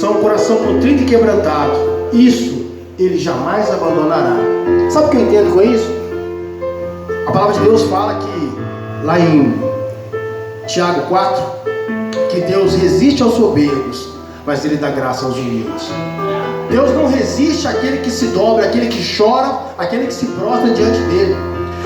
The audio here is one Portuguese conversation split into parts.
são um coração contrito e quebrantado. Isso Ele jamais abandonará. Sabe o que eu entendo com isso? A palavra de Deus fala que, lá em Tiago 4, que Deus resiste aos soberbos, mas Ele dá graça aos humildes. Deus não resiste àquele que se dobra, àquele que chora, àquele que se prostra diante dele.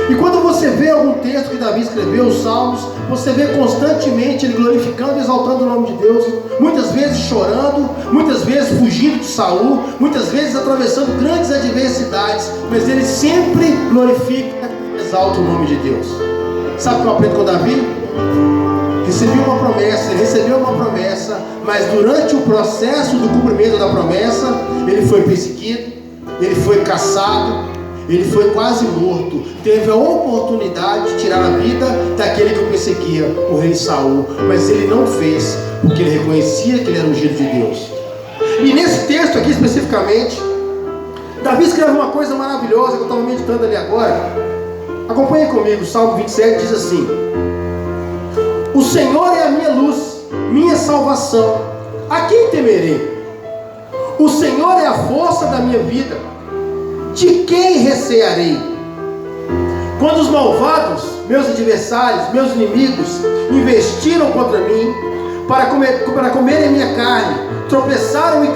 E quando você vê algum texto que Davi escreveu, os Salmos, você vê constantemente ele glorificando e exaltando o nome de Deus, muitas vezes chorando, muitas vezes fugindo de Saul, muitas vezes atravessando grandes adversidades, mas ele sempre glorifica e exalta o nome de Deus. Sabe o que eu aprendo com Davi? Ele recebeu uma promessa, mas durante o processo do cumprimento da promessa, ele foi perseguido, ele foi caçado, ele foi quase morto. Teve a oportunidade de tirar a vida daquele que o perseguia, o rei Saul, mas ele não fez, porque ele reconhecia que ele era ungido de Deus. E nesse texto aqui especificamente, Davi escreve uma coisa maravilhosa que eu estava meditando ali agora. Acompanhe comigo, o Salmo 27 diz assim: o Senhor é a minha luz, minha salvação, a quem temerei? O Senhor é a força da minha vida, de quem recearei? Quando os malvados, meus adversários, meus inimigos, investiram contra mim para comerem minha carne, tropeçaram e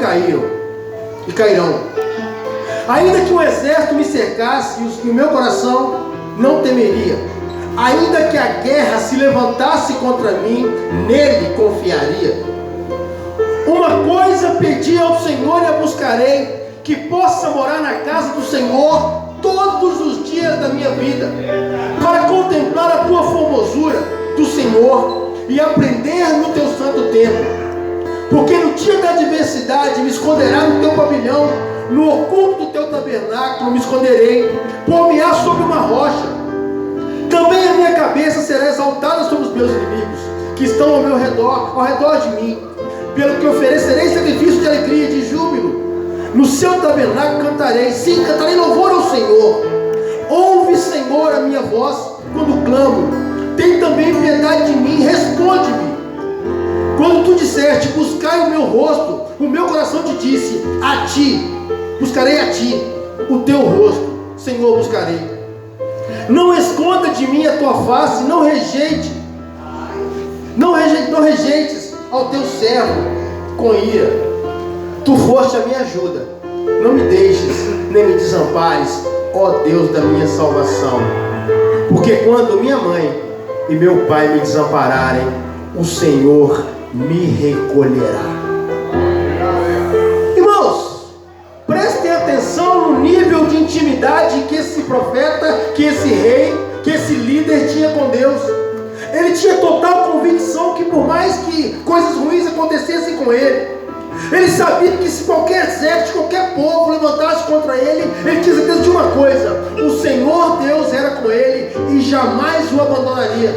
cairão. Ainda que um exército me cercasse e o meu coração não temeria. Ainda que a guerra se levantasse contra mim, nele confiaria. Uma coisa pedi ao Senhor e a buscarei, que possa morar na casa do Senhor todos os dias da minha vida, para contemplar a tua formosura do Senhor e aprender no teu santo templo. Porque no dia da adversidade me esconderá no teu pavilhão, no oculto do teu tabernáculo me esconderei, por-me-á sobre uma rocha. Também a minha cabeça será exaltada sobre os meus inimigos, que estão ao redor de mim, pelo que oferecerei sacrifício de alegria e de júbilo. No seu tabernáculo cantarei, sim, cantarei louvor ao Senhor. Ouve, Senhor, a minha voz quando clamo. Tem também piedade de mim, responde-me. Quando tu disseste, buscai o meu rosto, o meu coração te disse, a ti, buscarei a ti, o teu rosto, Senhor, buscarei. Não esconda de mim a tua face, não rejeites ao teu servo com ira. Tu foste a minha ajuda, não me deixes, nem me desampares, ó Deus da minha salvação. Porque quando minha mãe e meu pai me desampararem, o Senhor me recolherá. Irmãos, prestem atenção no nível de intimidade que esse profeta, que esse rei, que esse líder tinha com Deus. Ele tinha total convicção que por mais que coisas ruins acontecessem com ele, ele sabia que se qualquer exército, qualquer povo levantasse contra ele, ele tinha certeza de uma coisa: o Senhor Deus era com ele e jamais o abandonaria.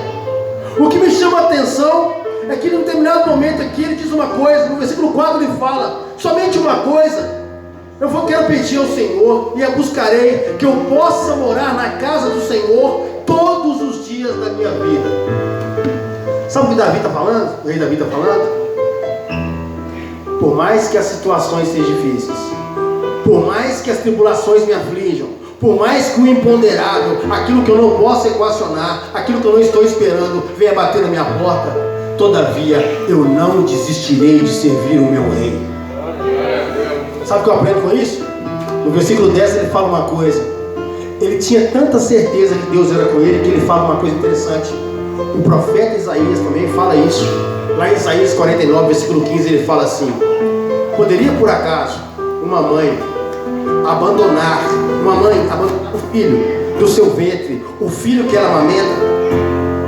O que me chama a atenção é que em um determinado momento aqui ele diz uma coisa, no versículo 4 ele fala, somente uma coisa, quero pedir ao Senhor e a buscarei, que eu possa morar na casa do Senhor todos os dias da minha vida. Sabe o que Davi está falando? O rei Davi está falando? Por mais que as situações sejam difíceis, por mais que as tribulações me aflijam, por mais que o imponderável, aquilo que eu não posso equacionar, aquilo que eu não estou esperando, venha bater na minha porta, todavia eu não desistirei de servir o meu rei. Sabe o que eu aprendo com isso? No versículo 10 ele fala uma coisa. Ele tinha tanta certeza que Deus era com ele, que ele fala uma coisa interessante. O profeta Isaías também fala isso. Lá em Isaías 49, versículo 15, ele fala assim: poderia por acaso uma mãe abandonar o filho do seu ventre, o filho que ela amamenta?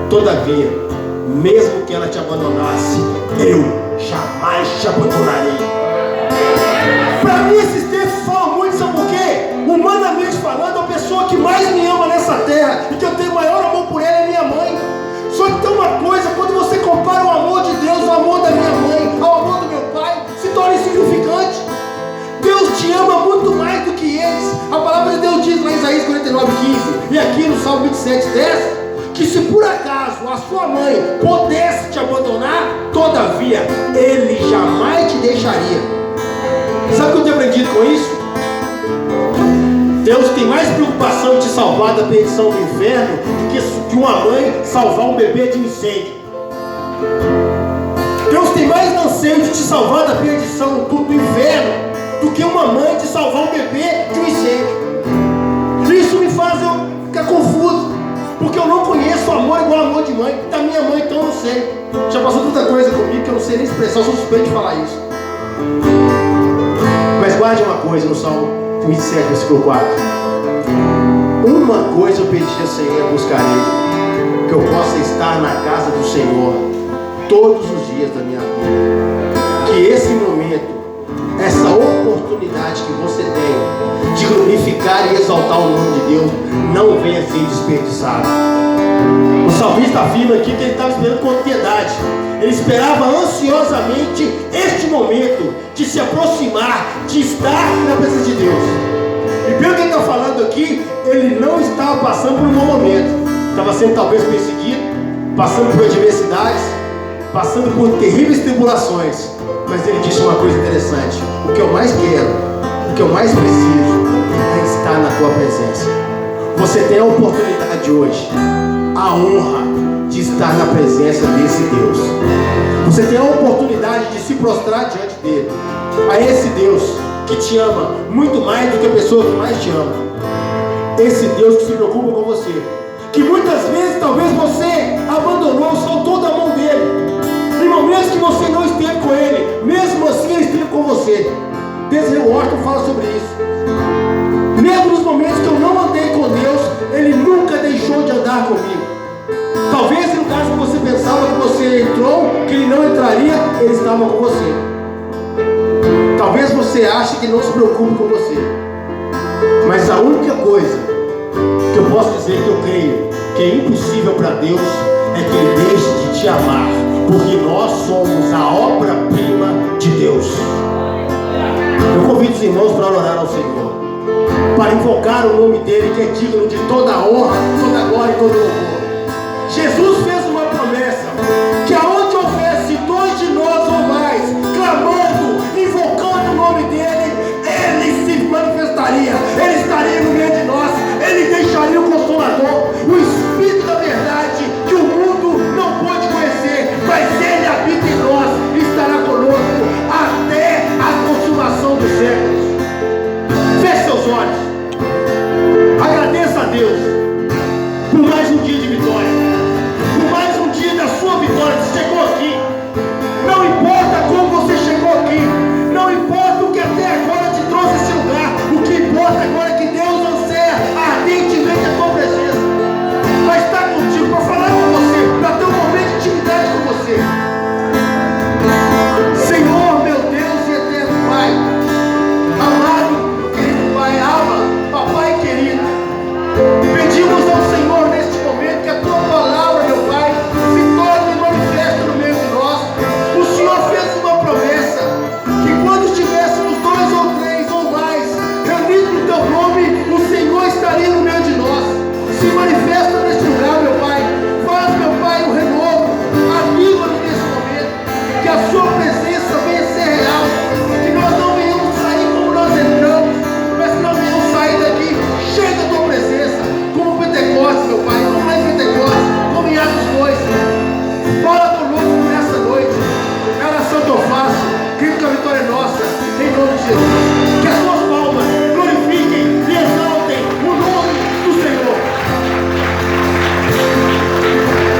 Todavia, mesmo que ela te abandonasse, eu jamais te abandonarei. Para mim esses textos falam muito, sabe por quê? Humanamente falando, a pessoa que mais me ama nessa terra e que eu tenho maior amor por ela é minha mãe. Só que tem uma coisa, quando você compara o amor de Deus, o amor da minha mãe, ao amor do meu pai, se torna insignificante. Deus te ama muito mais do que eles. A palavra de Deus diz lá em Isaías 49, 15 e aqui no Salmo 27, 10, que se por acaso a sua mãe pudesse te abandonar, todavia Ele jamais te deixaria. Sabe o que eu tenho aprendido com isso? Deus tem mais preocupação em te salvar da perdição do inferno do que uma mãe salvar um bebê de incêndio. Deus tem mais anseio de te salvar da perdição do inferno do que uma mãe de salvar um bebê de um incêndio. Isso me faz eu ficar confuso, porque eu não conheço o amor igual ao amor de mãe. Da minha mãe, então eu não sei. Já passou tanta coisa comigo que eu não sei nem expressar, eu sou suspeito de falar isso. Mas guarde uma coisa no Salmo 27, versículo 4. Uma coisa eu pedi a Senhor, buscarei, que eu possa estar na casa do Senhor todos os dias da minha vida. Que esse momento, essa oportunidade que você tem de glorificar e exaltar o nome de Deus, não venha ser desperdiçado. O salmista afirma aqui que ele estava esperando com ansiedade. Ele esperava ansiosamente este momento de se aproximar, de estar na presença de Deus. E pelo que ele está falando aqui, ele não estava passando por um bom momento. Estava sendo talvez perseguido, passando por adversidades, passando por terríveis tribulações. Mas ele disse uma coisa interessante: o que eu mais quero, o que eu mais preciso é estar na tua presença. Você tem a oportunidade hoje, a honra de estar na presença desse Deus. Você tem a oportunidade de se prostrar diante dele, a esse Deus que te ama muito mais do que a pessoa que mais te ama. Esse Deus que se preocupa com você, que muitas vezes talvez você abandonou, soltou da mão dele, em momentos que você não esteve com ele, mesmo assim ele esteve com você. Desiree Washington fala sobre isso. Mesmo nos momentos que eu não andei com Deus, ele nunca deixou de andar comigo. Talvez no caso que você pensava que você entrou, que ele não entraria, ele estava com você. Talvez você ache que não se preocupe com você, mas a única coisa que eu posso dizer que eu creio que é impossível para Deus é que ele deixe de te amar, porque nós somos a obra-prima de Deus. Eu convido os irmãos para orar ao Senhor, para invocar o nome dele, que é digno de toda a honra, toda a glória e todo o louvor. Jesus fez uma promessa, que aonde houvesse dois de nós ou mais, clamando, invocando o nome dele, ele se manifestaria, ele estaria no meio de nós, ele deixaria o Consolador, o Espírito da verdade, que o mundo não pode conhecer, mas ele habita em nós e estará conosco até a consumação dos séculos. Feche seus olhos, agradeça a Deus por mais um dia de vitória, por mais um dia da sua vitória. Você chegou aqui, não importa como você chegou aqui, não importa o que até agora te trouxe a esse lugar, o que importa agora é que Deus anseia ardentemente a tua presença, vai estar contigo, para falar com você, para ter um momento de intimidade com você. Senhor, meu Deus e eterno Pai, amado, querido Pai, Abba, papai querido, pedimos ao Senhor neste momento que a tua palavra, meu Pai, se torne manifesta no meio de nós. O Senhor fez uma promessa, que quando estivéssemos dois ou três ou mais reunidos no teu nome, o Senhor estaria no meio de nós. Se manifesta neste lugar, meu Pai. Faz, meu Pai, um renovo. Aviva-nos nesse momento, que a sua presença venha ser real, que nós não venhamos sair como nós entramos, mas que nós venhamos sair daqui cheio da tua presença, como Pentecostes, meu Pai, como lá em Pentecostes, como em Atos 2. Fala conosco nessa noite, é a oração que eu faço, crendo que a vitória é nossa, em nome de Jesus.